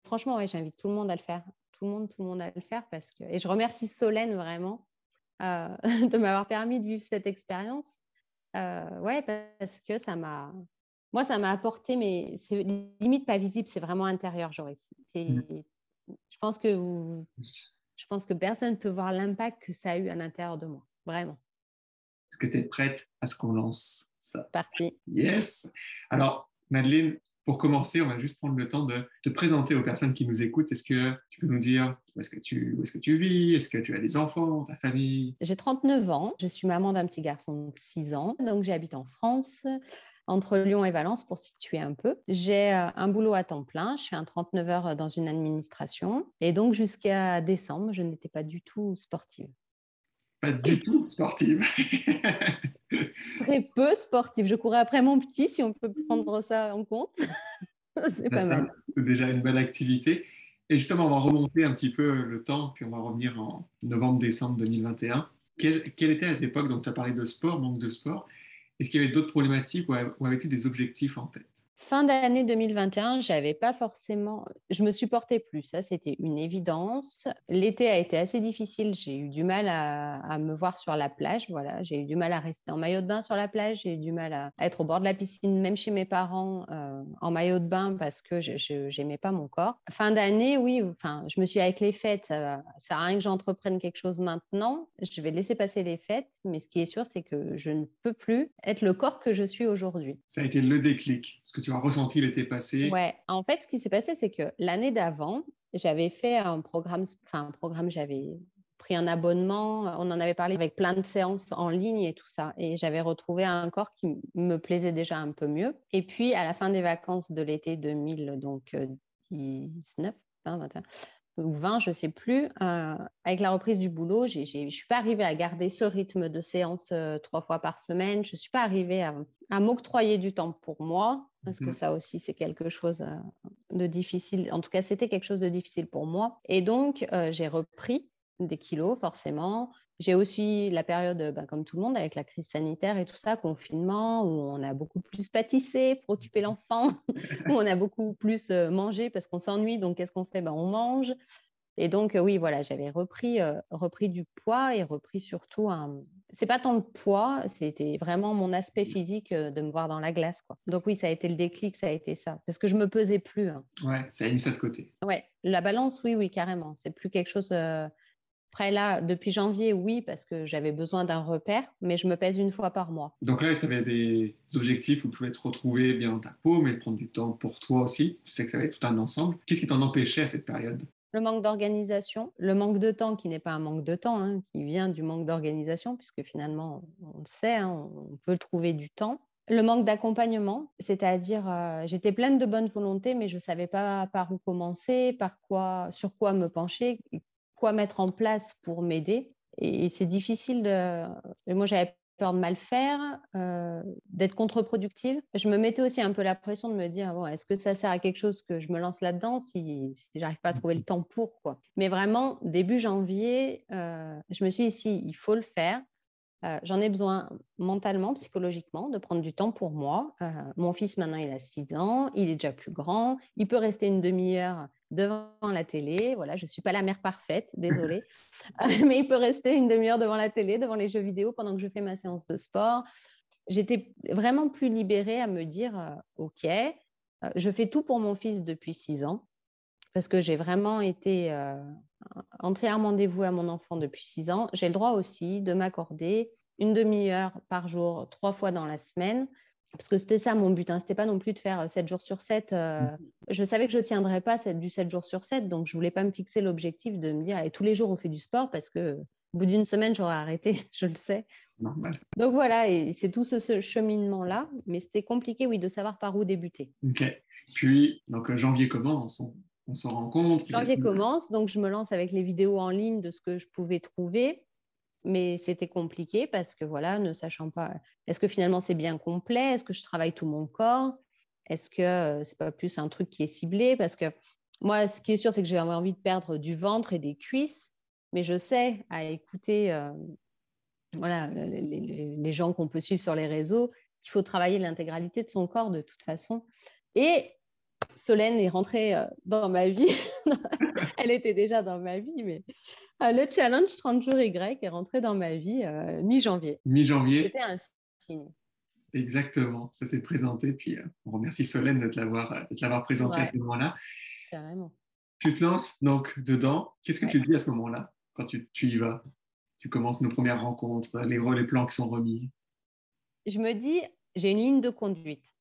franchement, ouais, j'invite tout le monde à le faire. Tout le monde à le faire et je remercie Solène vraiment de m'avoir permis de vivre cette expérience. Ouais, parce que moi, ça m'a apporté, mais c'est limite pas visible, c'est vraiment intérieur, Joris. Je pense que personne ne peut voir l'impact que ça a eu à l'intérieur de moi. Vraiment. Est-ce que tu es prête à ce qu'on lance ça? Parti. Yes! Alors, Madeleine, pour commencer, on va juste prendre le temps de te présenter aux personnes qui nous écoutent. Est-ce que tu peux nous dire où est-ce que tu vis? Est-ce que tu as des enfants, ta famille? J'ai 39 ans. Je suis maman d'un petit garçon de 6 ans. Donc, j'habite en France, entre Lyon et Valence, pour situer un peu. J'ai un boulot à temps plein. Je fais un 39 heures dans une administration. Et donc, jusqu'à décembre, je n'étais pas du tout sportive. Pas du tout sportive. Très peu sportive. Je courais après mon petit, si on peut prendre ça en compte. C'est pas Ça, mal. c'est déjà une belle activité. Et justement, on va remonter un petit peu le temps, puis on va revenir en novembre-décembre 2021. Quelle était à l'époque, donc tu as parlé de sport, manque de sport. Est-ce qu'il y avait d'autres problématiques ou avais-tu des objectifs en tête? Fin d'année 2021, j'avais pas forcément. Je me supportais plus, ça c'était une évidence. L'été a été assez difficile. J'ai eu du mal à me voir sur la plage. Voilà, j'ai eu du mal à rester en maillot de bain sur la plage. J'ai eu du mal à être au bord de la piscine, même chez mes parents, en maillot de bain parce que je j'aimais pas mon corps. Fin d'année, oui. Enfin, je me suis dit, avec les fêtes, ça sert à rien que j'entreprenne quelque chose maintenant. Je vais laisser passer les fêtes, mais ce qui est sûr, c'est que je ne peux plus être le corps que je suis aujourd'hui. Ça a été le déclic, ce que tu as ressenti l'été passé. Ouais, en fait, ce qui s'est passé, c'est que l'année d'avant, j'avais fait un programme, j'avais pris un abonnement, on en avait parlé avec plein de séances en ligne et tout ça. Et j'avais retrouvé un corps qui me plaisait déjà un peu mieux. Et puis, à la fin des vacances de l'été 2000, donc 19, 20, 21, ou 20, je sais plus, avec la reprise du boulot, je suis pas arrivée à garder ce rythme de séance 3 fois par semaine. Je suis pas arrivée à m'octroyer du temps pour moi, parce que Mhm. ça aussi, c'est quelque chose de difficile. En tout cas, c'était quelque chose de difficile pour moi. Et donc, j'ai repris des kilos, forcément. J'ai aussi la période, comme tout le monde, avec la crise sanitaire et tout ça, confinement, où on a beaucoup plus pâtissé pour occuper l'enfant, où on a beaucoup plus mangé parce qu'on s'ennuie. Donc, qu'est-ce qu'on fait? On mange. Et donc, oui, voilà, j'avais repris du poids et repris surtout un. C'est pas tant le poids, c'était vraiment mon aspect physique de me voir dans la glace, quoi. Donc, oui, ça a été le déclic, ça a été ça. Parce que je me pesais plus, hein. Ouais, tu as mis ça de côté. Ouais, la balance, oui, oui, carrément. C'est plus quelque chose. Après, là, depuis janvier, oui, parce que j'avais besoin d'un repère, mais je me pèse une fois par mois. Donc là, tu avais des objectifs où tu voulais te retrouver bien dans ta peau, mais prendre du temps pour toi aussi. Tu sais que ça va être tout un ensemble. Qu'est-ce qui t'en empêchait à cette période? Le manque d'organisation, le manque de temps qui n'est pas un manque de temps, hein, qui vient du manque d'organisation, puisque finalement, on le sait, hein, on peut trouver du temps. Le manque d'accompagnement, c'est-à-dire j'étais pleine de bonne volonté, mais je ne savais pas par où commencer, sur quoi me pencher, quoi mettre en place pour m'aider. Et c'est difficile de. Moi, j'avais peur de mal faire, d'être contre-productive. Je me mettais aussi un peu la pression de me dire, bon, est-ce que ça sert à quelque chose que je me lance là-dedans si j'arrive pas à trouver le temps pour, quoi. Mais vraiment, début janvier, je me suis dit, si, il faut le faire. J'en ai besoin mentalement, psychologiquement, de prendre du temps pour moi. Mon fils, maintenant, il a 6 ans, il est déjà plus grand, il peut rester une demi-heure devant la télé. Voilà, je ne suis pas la mère parfaite, désolée, mais il peut rester une demi-heure devant la télé, devant les jeux vidéo pendant que je fais ma séance de sport. J'étais vraiment plus libérée à me dire, OK, je fais tout pour mon fils depuis 6 ans parce que j'ai vraiment été entièrement dévouée à mon enfant depuis 6 ans. J'ai le droit aussi de m'accorder une demi-heure par jour, 3 fois dans la semaine, parce que c'était ça mon but. Hein. C'était pas non plus de faire 7 jours sur 7. Je savais que je ne tiendrais pas du 7 jours sur 7, donc je voulais pas me fixer l'objectif de me dire, allez, tous les jours on fait du sport, parce que au bout d'une semaine, j'aurais arrêté, je le sais. Normal. Donc voilà, et c'est tout ce cheminement-là, mais c'était compliqué, oui, de savoir par où débuter. Ok. Puis, donc janvier commence, on s'en rend compte. Janvier commence, donc je me lance avec les vidéos en ligne de ce que je pouvais trouver, mais c'était compliqué parce que voilà, ne sachant pas, est-ce que finalement c'est bien complet? Est-ce que je travaille tout mon corps? Est-ce que c'est pas plus un truc qui est ciblé? Parce que moi, ce qui est sûr, c'est que j'ai envie de perdre du ventre et des cuisses, mais je sais à écouter voilà, les gens qu'on peut suivre sur les réseaux qu'il faut travailler l'intégralité de son corps de toute façon. Et Solène est rentrée dans ma vie. Elle était déjà dans ma vie, mais le challenge 30 jours Y est rentré dans ma vie mi-janvier. Mi-janvier, C'était un signe. exactement. Ça s'est présenté. Puis on remercie Solène de te l'avoir présenté à Ouais, ce moment-là. carrément. Tu te lances donc dedans. Qu'est-ce que Ouais. tu te dis à ce moment-là quand tu y vas? Tu commences nos premières rencontres, les plans qui sont remis. Je me dis, j'ai une ligne de conduite.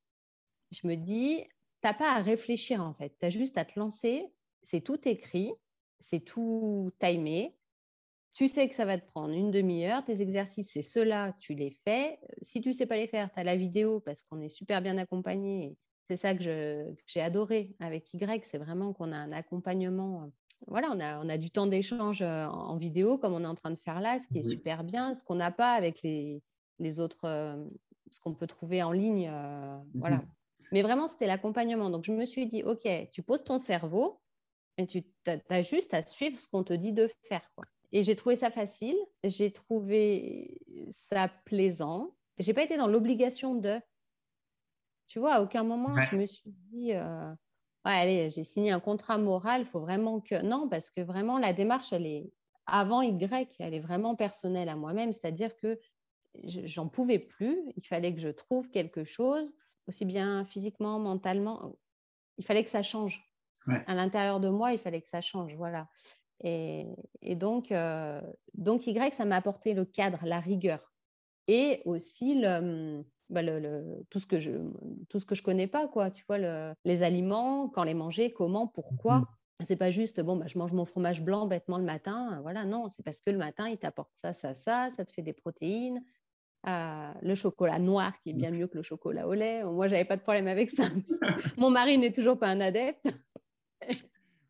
Je me dis, tu n'as pas à réfléchir en fait. Tu as juste à te lancer. C'est tout écrit, c'est tout timé. Tu sais que ça va te prendre une demi-heure. Tes exercices, c'est ceux-là, tu les fais. Si tu ne sais pas les faire, tu as la vidéo parce qu'on est super bien accompagné. C'est ça que j'ai adoré avec Y, c'est vraiment qu'on a un accompagnement. Voilà, on a du temps d'échange en vidéo comme on est en train de faire là, ce qui est Oui. super bien, ce qu'on n'a pas avec les autres, ce qu'on peut trouver en ligne. Voilà. Mais vraiment, c'était l'accompagnement. Donc, je me suis dit, OK, tu poses ton cerveau et tu as juste à suivre ce qu'on te dit de faire, quoi. Et j'ai trouvé ça facile, j'ai trouvé ça plaisant. Je n'ai pas été dans l'obligation de… Tu vois, à aucun moment, Ouais. je me suis dit, ouais, allez, j'ai signé un contrat moral, il faut vraiment que… Non, parce que vraiment, la démarche, elle est avant Y, elle est vraiment personnelle à moi-même. C'est-à-dire que j'en pouvais plus. Il fallait que je trouve quelque chose, aussi bien physiquement, mentalement. Il fallait que ça change. Ouais. À l'intérieur de moi, il fallait que ça change. Voilà. Et donc Y, ça m'a apporté le cadre, la rigueur et aussi tout ce que je connais pas, quoi. Tu vois, les aliments, quand les manger, comment, pourquoi. C'est pas juste, bon, je mange mon fromage blanc bêtement le matin. Voilà, non, c'est parce que le matin, il t'apporte ça, ça te fait des protéines. Le chocolat noir qui est bien mieux que le chocolat au lait. Moi, j'avais pas de problème avec ça. Mon mari n'est toujours pas un adepte.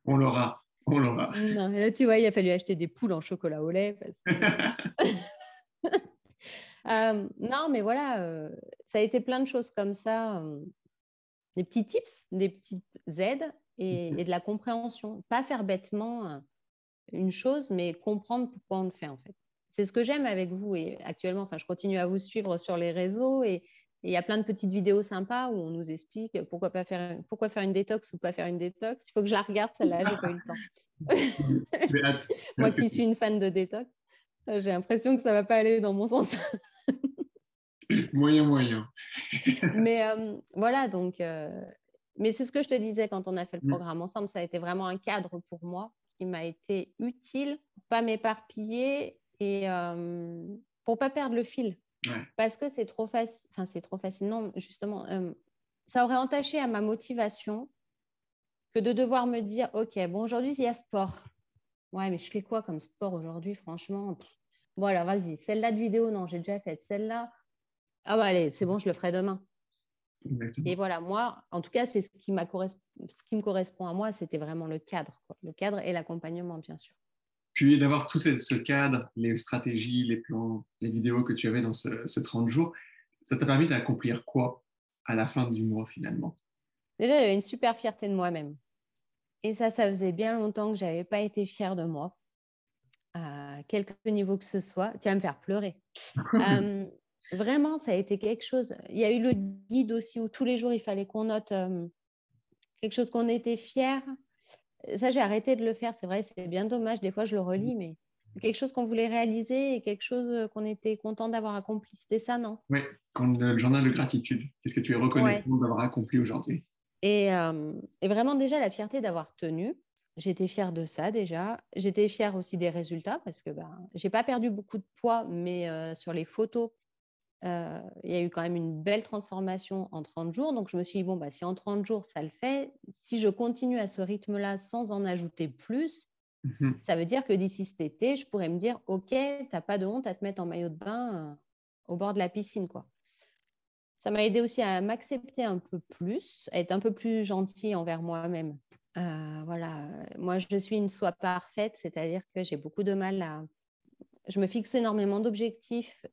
On l'aura, on l'aura. Non, et là, tu vois, il a fallu acheter des poules en chocolat au lait parce que… non, mais voilà, ça a été plein de choses comme ça, des petits tips, des petites aides et de la compréhension. Pas faire bêtement une chose, mais comprendre pourquoi on le fait en fait. C'est ce que j'aime avec vous et actuellement, enfin, je continue à vous suivre sur les réseaux et il y a plein de petites vidéos sympas où on nous explique pourquoi faire une détox ou pas faire une détox. Il faut que je la regarde, celle-là, j'ai pas eu le temps. J'ai hâte. Moi qui suis une fan de détox, j'ai l'impression que ça va pas aller dans mon sens. Moyen, moyen. Mais voilà, donc, mais c'est ce que je te disais quand on a fait le programme ensemble, ça a été vraiment un cadre pour moi qui m'a été utile pour pas m'éparpiller et pour pas perdre le fil. Ouais. Parce que c'est trop facile, enfin c'est trop facile, non, justement, ça aurait entaché à ma motivation que de devoir me dire, ok, bon, aujourd'hui, il y a sport. Ouais, mais je fais quoi comme sport aujourd'hui, franchement? Bon, alors, vas-y, celle-là de vidéo, non, j'ai déjà faite. Celle-là, ah bah allez, c'est bon, je le ferai demain. Exactement. Et voilà, moi, en tout cas, c'est ce qui me correspond à moi, c'était vraiment le cadre, quoi. Le cadre et l'accompagnement, bien sûr. Puis d'avoir tout ce cadre, les stratégies, les plans, les vidéos que tu avais dans ce 30 jours, ça t'a permis d'accomplir quoi à la fin du mois finalement? Déjà, j'avais une super fierté de moi-même. Et ça faisait bien longtemps que je n'avais pas été fière de moi, à quelque niveau que ce soit. Tu vas me faire pleurer. Vraiment, ça a été quelque chose. Il y a eu le guide aussi où tous les jours, il fallait qu'on note quelque chose qu'on était fier. Ça, j'ai arrêté de le faire. C'est vrai, c'est bien dommage. Des fois, je le relis, mais quelque chose qu'on voulait réaliser et quelque chose qu'on était content d'avoir accompli. C'était ça, non? Oui, le journal de gratitude. Qu'est-ce que tu es Ouais. reconnaissant d'avoir accompli aujourd'hui? Et vraiment, déjà, la fierté d'avoir tenu. J'étais fière de ça déjà. J'étais fière aussi des résultats parce que je n'ai pas perdu beaucoup de poids, mais sur les photos, il y a eu quand même une belle transformation en 30 jours. Donc, je me suis dit, bon, si en 30 jours, ça le fait, si je continue à ce rythme-là sans en ajouter plus, ça veut dire que d'ici cet été, je pourrais me dire, OK, tu n'as pas de honte à te mettre en maillot de bain au bord de la piscine, quoi. Ça m'a aidé aussi à m'accepter un peu plus, à être un peu plus gentille envers moi-même. Voilà, moi, je suis une soi parfaite, c'est-à-dire que j'ai beaucoup de mal à… Je me fixe énormément d'objectifs,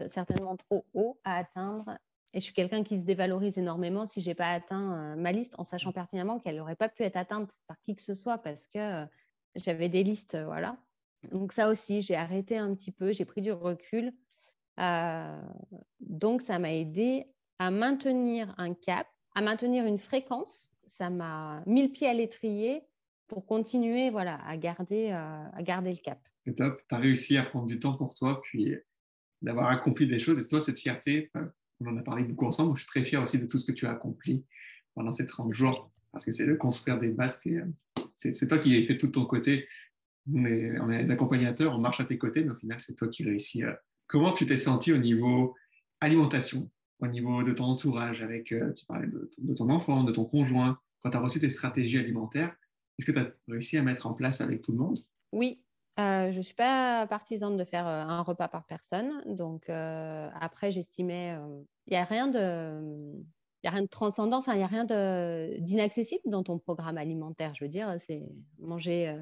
certainement trop hauts à atteindre. Et je suis quelqu'un qui se dévalorise énormément si je n'ai pas atteint ma liste en sachant pertinemment qu'elle n'aurait pas pu être atteinte par qui que ce soit parce que j'avais des listes, voilà. Donc ça aussi, j'ai arrêté un petit peu, j'ai pris du recul. Donc ça m'a aidé à maintenir un cap à maintenir une fréquence. Ça m'a mis le pied à l'étrier pour continuer voilà, à garder le cap. C'est top. Tu as réussi à prendre du temps pour toi, puis d'avoir accompli des choses. Et toi, cette fierté, on en a parlé beaucoup ensemble. Je suis très fier aussi de tout ce que tu as accompli pendant ces 30 jours, parce que c'est de construire des bases. C'est toi qui as fait tout de ton côté. On est des accompagnateurs, on marche à tes côtés, mais au final, c'est toi qui réussis. Comment tu t'es senti au niveau alimentation, au niveau de ton entourage, avec, tu parlais de ton enfant, de ton conjoint, quand tu as reçu tes stratégies alimentaires, est-ce que tu as réussi à mettre en place avec tout le monde? Oui, je ne suis pas partisane de faire un repas par personne. Donc, après, j'estimais, il n'y a rien de... Il n'y a rien de transcendant, enfin, il n'y a rien d'inaccessible dans ton programme alimentaire. Je veux dire, c'est manger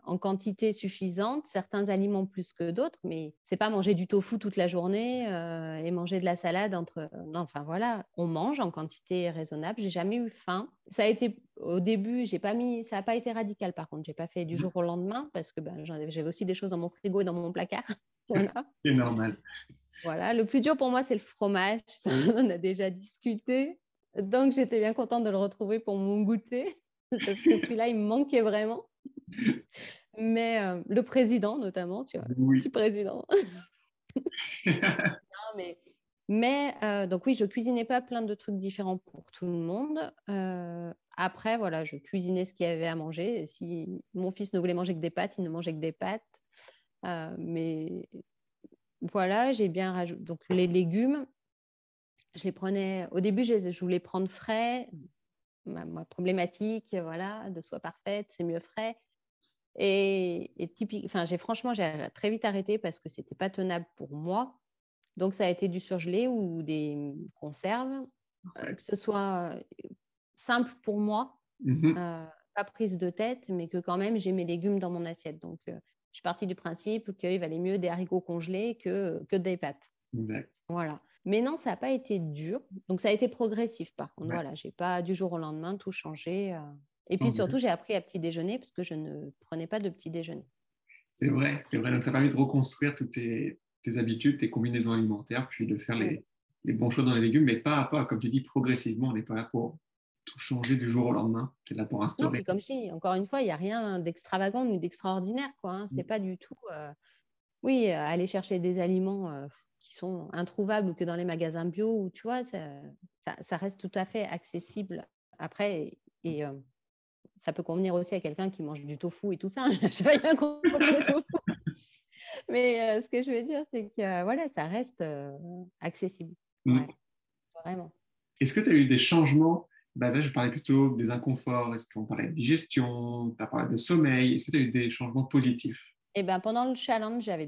en quantité suffisante, certains aliments plus que d'autres, mais c'est pas manger du tofu toute la journée et manger de la salade entre. Non, enfin voilà, on mange en quantité raisonnable. J'ai jamais eu faim. Ça a été au début, j'ai pas mis, ça n'a pas été radical par contre. J'ai pas fait du jour au lendemain parce que ben, j'avais aussi des choses dans mon frigo et dans mon placard. Voilà. C'est normal. Voilà, le plus dur pour moi, c'est le fromage. Ça, on en a déjà discuté. Donc, j'étais bien contente de le retrouver pour mon goûter parce que celui-là, il me manquait vraiment. Mais le président, notamment, tu vois, Oui. petit président. Non, donc oui, je cuisinais pas plein de trucs différents pour tout le monde. Après, voilà, je cuisinais ce qu'il y avait à manger. Si mon fils ne voulait manger que des pâtes, il ne mangeait que des pâtes. Mais voilà, j'ai bien rajouté. Donc, les légumes, je les prenais. Au début, je voulais prendre frais. Ma problématique, voilà, de soi parfaite, c'est mieux frais. Et typique, enfin, j'ai très vite arrêté parce que c'était pas tenable pour moi. Donc, ça a été du surgelé ou des conserves, que ce soit simple pour moi, pas prise de tête, mais que quand même j'ai mes légumes dans mon assiette. Donc, je suis partie du principe qu'il valait mieux des haricots congelés que des pâtes. Exact. Voilà. Mais non, ça n'a pas été dur. Donc, ça a été progressif, par contre. Ouais. Voilà, j'ai pas du jour au lendemain tout changé. Et puis Oh, surtout, j'ai appris à petit déjeuner parce que je ne prenais pas de petit déjeuner. c'est vrai, c'est vrai. Donc, ça permet de reconstruire toutes tes habitudes, tes combinaisons alimentaires, puis de faire Oui. les bons choix dans les légumes, mais pas à pas, comme tu dis, progressivement. On n'est pas là pour tout changer du jour au lendemain. Tu es là pour Non, instaurer. puis comme je dis, encore une fois, il n'y a rien d'extravagant ni d'extraordinaire, quoi. Hein. C'est pas du tout. Oui, aller chercher des aliments qui sont introuvables ou que dans les magasins bio, ou tu vois, ça reste tout à fait accessible après. Et ça peut convenir aussi à quelqu'un qui mange du tofu et tout ça. Je n'ai rien contre le tofu. Mais ce que je veux dire, c'est que voilà, ça reste accessible. Ouais, vraiment. Est-ce que tu as eu des changements? Là, je parlais plutôt des inconforts. Est-ce qu'on parlait de digestion? Tu as parlé de sommeil. Est-ce que tu as eu des changements positifs? Et ben, pendant le challenge, j'avais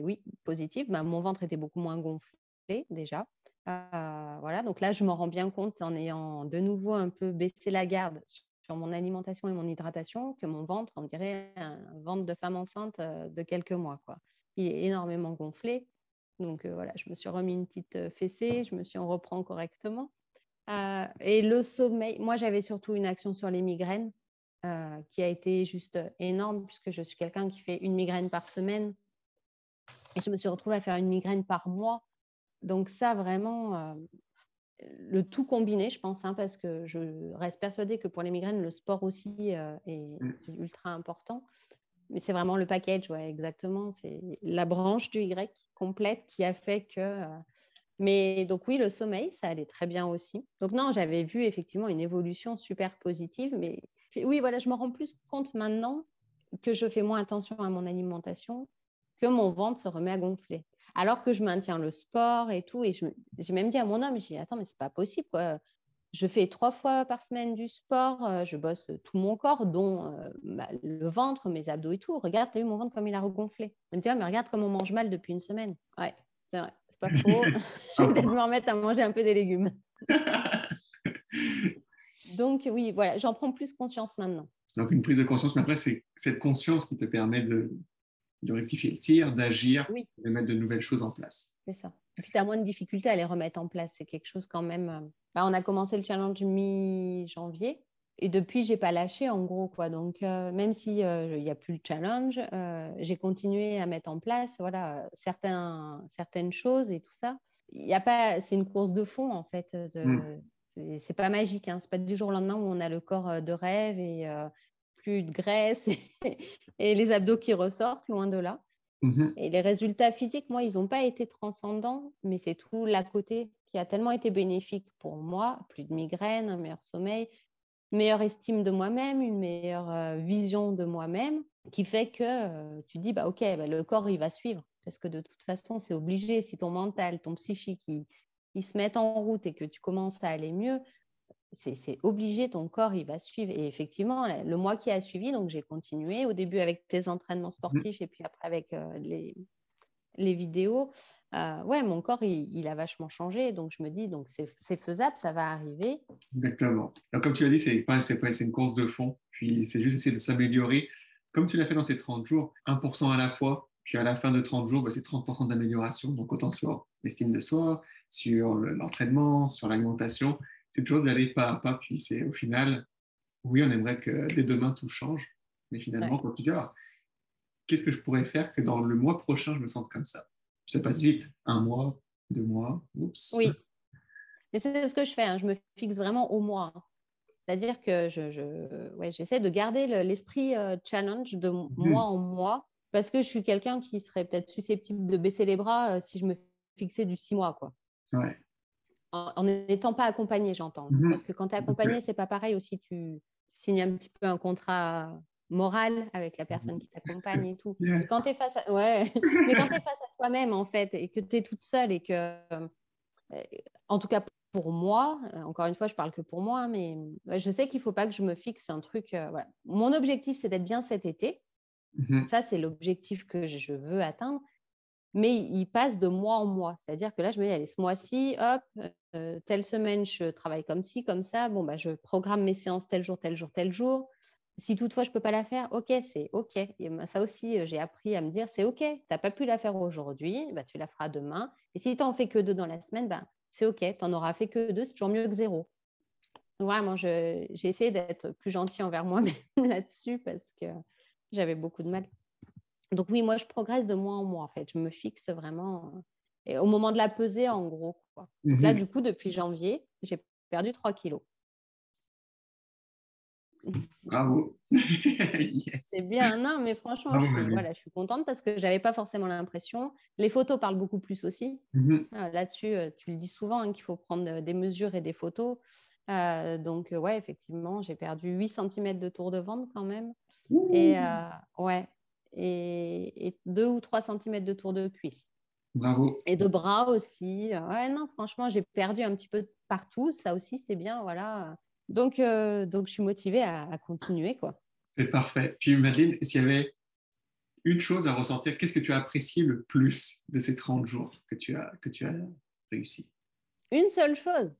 oui, positifs. Ben, mon ventre était beaucoup moins gonflé déjà. Voilà, donc là, je m'en rends bien compte en ayant de nouveau un peu baissé la garde sur mon alimentation et mon hydratation, que mon ventre, on dirait un ventre de femme enceinte de quelques mois, quoi. Il est énormément gonflé. Donc voilà, je me suis remis une petite fessée, on reprend correctement. Et le sommeil, moi j'avais surtout une action sur les migraines qui a été juste énorme puisque je suis quelqu'un qui fait une migraine par semaine et je me suis retrouvée à faire une migraine par mois. Donc ça vraiment, le tout combiné, je pense, hein, parce que je reste persuadée que pour les migraines, le sport aussi est ultra important. Mais c'est vraiment le package, ouais, exactement. C'est la branche du Y complète qui a fait que... Mais donc oui, le sommeil, ça allait très bien aussi. Donc non, j'avais vu effectivement une évolution super positive. Mais oui, voilà, je me rends plus compte maintenant que je fais moins attention à mon alimentation, que mon ventre se remet à gonfler. Alors que je maintiens le sport et tout. Et j'ai même dit à mon homme, j'ai dit, attends, mais c'est pas possible, quoi. Je fais 3 fois par semaine du sport, je bosse tout mon corps, dont le ventre, mes abdos et tout. Regarde, t'as vu mon ventre comme il a regonflé. Il me dit, ah, mais regarde comme on mange mal depuis une semaine. Ouais, c'est vrai, c'est pas faux. Je vais peut-être me remettre à manger un peu des légumes. Donc oui, voilà, j'en prends plus conscience maintenant. Donc, une prise de conscience, mais après, c'est cette conscience qui te permet de rectifier le tir, d'agir, Oui, de mettre de nouvelles choses en place. c'est ça. Et puis, tu as moins de difficultés à les remettre en place. C'est quelque chose quand même. On a commencé le challenge mi-janvier et depuis, j'ai pas lâché en gros, quoi. Donc, même si il n'y a plus le challenge, j'ai continué à mettre en place voilà, certaines choses et tout ça. Il y a pas, c'est une course de fond en fait. C'est pas magique, hein. C'est pas du jour au lendemain où on a le corps de rêve et plus de graisse et les abdos qui ressortent, loin de là. Et les résultats physiques, moi, ils n'ont pas été transcendants, mais c'est tout l'à côté qui a tellement été bénéfique pour moi. Plus de migraines, un meilleur sommeil, une meilleure estime de moi-même, une meilleure vision de moi-même, qui fait que tu te dis, bah, OK, bah, le corps, il va suivre. Parce que de toute façon, c'est obligé. Si ton mental, ton psychique, ils se mettent en route et que tu commences à aller mieux, c'est obligé, ton corps, il va suivre. Et effectivement, le mois qui a suivi, donc j'ai continué au début avec tes entraînements sportifs et puis après avec les vidéos. Ouais, mon corps, il a vachement changé. Donc, je me dis, donc c'est faisable, ça va arriver. Exactement. Alors, comme tu l'as dit, c'est une course de fond. Puis c'est juste essayer de s'améliorer. Comme tu l'as fait dans ces 30 jours, 1% à la fois. Puis à la fin de 30 jours, bah, c'est 30% d'amélioration. Donc autant sur l'estime de soi, sur l'entraînement, sur l'alimentation. C'est toujours d'aller pas à pas. Puis c'est au final, oui, on aimerait que dès demain tout change. Mais finalement, Ouais. quand tu dis, ah, qu'est-ce que je pourrais faire que dans le mois prochain, je me sente comme ça? Ça passe vite. Un mois, 2 mois, oups. Oui, mais c'est ce que je fais, hein. Je me fixe vraiment au mois, hein. C'est-à-dire que ouais, j'essaie de garder l'esprit challenge de mois en mois parce que je suis quelqu'un qui serait peut-être susceptible de baisser les bras si je me fixais du 6 mois, quoi. Ouais. En n'étant pas accompagné, j'entends. Parce que quand tu es accompagné, c'est pas pareil aussi. Tu signes un petit peu un contrat moral avec la personne qui t'accompagne et tout. Yeah. Mais quand tu es face à... Ouais. Mais quand tu es face à toi-même, en fait, et que tu es toute seule et que... En tout cas, pour moi, encore une fois, je parle que pour moi, mais je sais qu'il ne faut pas que je me fixe un truc. Voilà. Mon objectif, c'est d'être bien cet été. Ça, c'est l'objectif que je veux atteindre. Mais il passe de mois en mois. C'est-à-dire que là, je me dis, allez, ce mois-ci, hop, telle semaine, je travaille comme ci, comme ça. Bon, bah, je programme mes séances tel jour, tel jour, tel jour. Si toutefois, je ne peux pas la faire, OK, c'est OK. Et ça aussi, j'ai appris à me dire, c'est OK. Tu n'as pas pu la faire aujourd'hui, bah, tu la feras demain. Et si tu n'en fais que 2 dans la semaine, bah, c'est OK. Tu n'en auras fait que 2, c'est toujours mieux que 0. Donc, vraiment, j'ai essayé d'être plus gentille envers moi-même là-dessus parce que j'avais beaucoup de mal. Donc oui, moi, je progresse de mois en mois, en fait. Je me fixe vraiment et au moment de la pesée, en gros, quoi. Donc là, du coup, depuis janvier, j'ai perdu 3 kilos. Bravo. Yes. C'est bien, non, mais franchement, Bravo, voilà, je suis contente parce que je n'avais pas forcément l'impression. Les photos parlent beaucoup plus aussi. Là-dessus, tu le dis souvent, hein, qu'il faut prendre des mesures et des photos. Donc, ouais, effectivement, j'ai perdu 8 cm de tour de ventre quand même. Et ouais, et 2 ou 3 cm de tour de cuisse. Bravo. Et de bras aussi. Ouais, non, franchement, j'ai perdu un petit peu partout. Ça aussi, c'est bien, voilà. Donc, je suis motivée à continuer, quoi. C'est parfait. Puis Madeleine, s'il y avait une chose à ressortir, qu'est-ce que tu as apprécié le plus de ces 30 jours que tu as réussi? Une seule chose,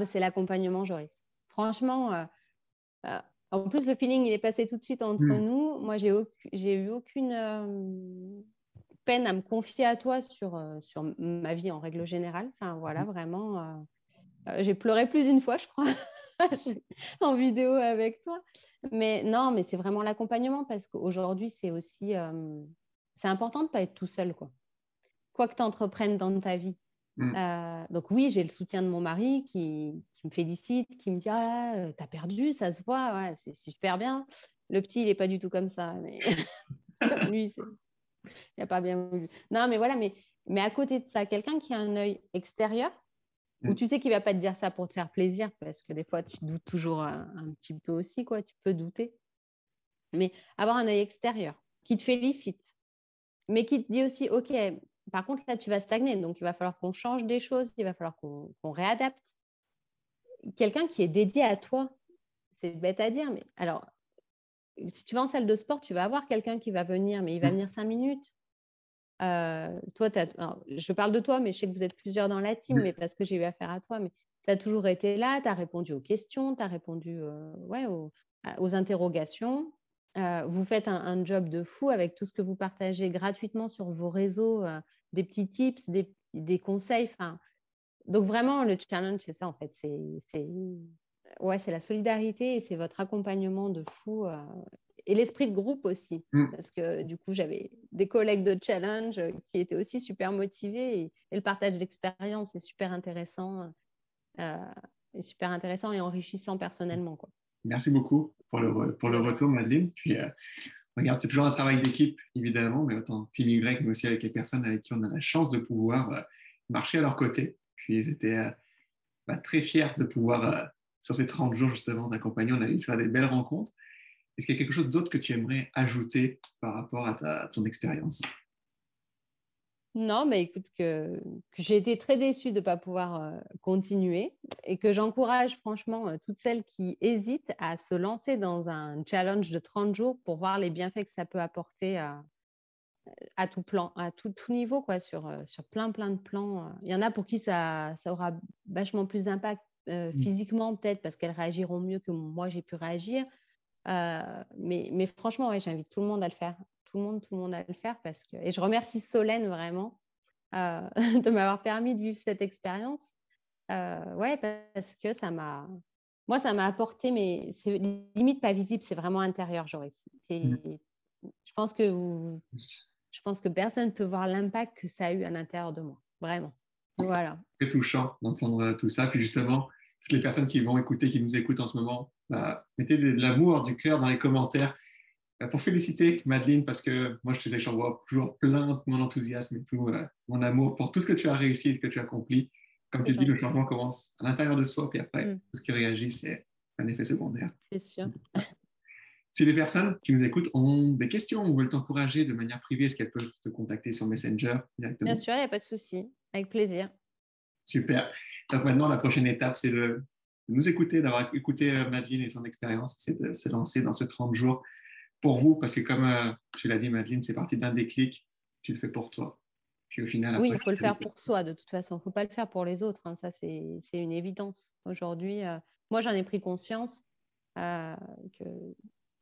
c'est l'accompagnement, Joris. Franchement, euh, en plus, le feeling, il est passé tout de suite entre nous. Moi, j'ai eu aucune peine à me confier à toi sur ma vie en règle générale. Enfin, voilà, vraiment. J'ai pleuré plus d'une fois, je crois, en vidéo avec toi. Mais non, mais c'est vraiment l'accompagnement parce qu'aujourd'hui, c'est aussi... c'est important de ne pas être tout seul, quoi que tu entreprennes dans ta vie. Donc oui, j'ai le soutien de mon mari qui me félicite, qui me dit ah là, t'as perdu, ça se voit, ouais, c'est super bien. Le petit, il n'est pas du tout comme ça, mais lui, il n'a pas bien voulu. Non, mais voilà, mais à côté de ça, quelqu'un qui a un œil extérieur, où tu sais qu'il ne va pas te dire ça pour te faire plaisir, parce que des fois, tu doutes toujours un petit peu aussi, quoi, tu peux douter. Mais avoir un œil extérieur qui te félicite, mais qui te dit aussi, OK, par contre, là, tu vas stagner, donc il va falloir qu'on change des choses, il va falloir qu'on réadapte. Quelqu'un qui est dédié à toi, c'est bête à dire, mais alors, si tu vas en salle de sport, tu vas avoir quelqu'un qui va venir, mais il va venir 5 minutes. Toi, alors, je parle de toi, mais je sais que vous êtes plusieurs dans la team, mais parce que j'ai eu affaire à toi, mais tu as toujours été là, tu as répondu aux questions, tu as répondu ouais, aux interrogations. Vous faites un job de fou avec tout ce que vous partagez gratuitement sur vos réseaux, des petits tips, des conseils. Donc vraiment, le challenge, c'est ça en fait. Ouais, c'est la solidarité et c'est votre accompagnement de fou. et l'esprit de groupe aussi. Parce que du coup, j'avais des collègues de challenge qui étaient aussi super motivés et le partage d'expérience est super intéressant et enrichissant personnellement, quoi. Merci beaucoup pour le retour, Madeleine. Puis, regarde, c'est toujours un travail d'équipe, évidemment, mais autant Team Y, mais aussi avec les personnes avec qui on a la chance de pouvoir marcher à leur côté. Puis, j'étais très fier de pouvoir, sur ces 30 jours, justement, d'accompagner. On a eu des belles rencontres. Est-ce qu'il y a quelque chose d'autre que tu aimerais ajouter par rapport à ton expérience? Non, mais écoute, que j'ai été très déçue de ne pas pouvoir continuer et que j'encourage franchement toutes celles qui hésitent à se lancer dans un challenge de 30 jours pour voir les bienfaits que ça peut apporter à tout plan, à tout niveau, quoi, sur plein de plans. Il y en a pour qui ça aura vachement plus d'impact physiquement, peut-être parce qu'elles réagiront mieux que moi j'ai pu réagir. Mais franchement, ouais, j'invite tout le monde à le faire. Tout le monde à le faire et je remercie Solène vraiment de m'avoir permis de vivre cette expérience. Ouais, parce que moi, ça m'a apporté, mais c'est limite pas visible, c'est vraiment intérieur, Joris. Je pense que personne ne peut voir l'impact que ça a eu à l'intérieur de moi, vraiment. Voilà. C'est touchant d'entendre tout ça. Puis justement, toutes les personnes qui vont écouter, qui nous écoutent en ce moment, mettez de l'amour, du cœur dans les commentaires pour féliciter Madeleine, parce que moi, je te sais, j'envoie toujours plein de mon enthousiasme et tout, mon amour pour tout ce que tu as réussi et ce que tu as accompli. Comme tu dis, le changement commence à l'intérieur de soi, puis après, tout ce qui réagit, c'est un effet secondaire. C'est sûr. Si les personnes qui nous écoutent ont des questions ou veulent t'encourager de manière privée, est-ce qu'elles peuvent te contacter sur Messenger directement? Bien sûr, il n'y a pas de souci. Avec plaisir. Super. Donc maintenant, la prochaine étape, c'est de nous écouter, d'avoir écouté Madeleine et son expérience, c'est de se lancer dans ce 30 jours pour vous, parce que comme tu l'as dit, Madeleine, c'est parti d'un déclic, tu le fais pour toi. Puis au final, oui, après, il faut le faire pour soi, de toute façon. Il ne faut pas le faire pour les autres. Hein. Ça, c'est une évidence. Aujourd'hui, moi, j'en ai pris conscience que tu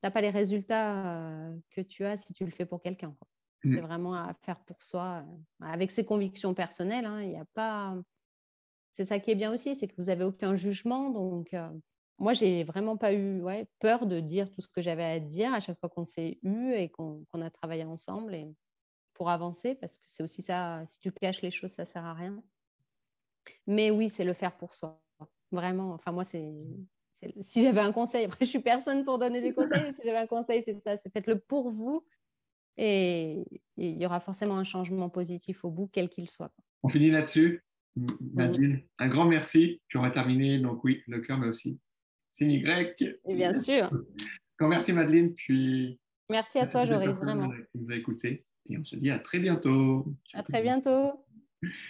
n'as pas les résultats que tu as si tu le fais pour quelqu'un. C'est vraiment à faire pour soi, avec ses convictions personnelles. Hein. Il y a pas... C'est ça qui est bien aussi, c'est que vous n'avez aucun jugement. Donc, moi, j'ai vraiment pas eu peur de dire tout ce que j'avais à dire à chaque fois qu'on s'est eu et qu'on a travaillé ensemble et pour avancer, parce que c'est aussi ça, si tu caches les choses, ça ne sert à rien. Mais oui, c'est le faire pour soi. Vraiment, enfin moi, si j'avais un conseil, après je suis personne pour donner des conseils, mais si j'avais un conseil, c'est ça, c'est faites-le pour vous et il y aura forcément un changement positif au bout, quel qu'il soit. On finit là-dessus. Madeleine, un grand merci. Puis on va terminer, donc oui, le cœur, mais aussi signe Y. Et bien sûr. Grand merci, Madeleine. Puis merci à toi, Joris, vraiment. Qui nous a écoutés. Et on se dit à très bientôt. À très bientôt.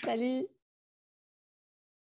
Salut.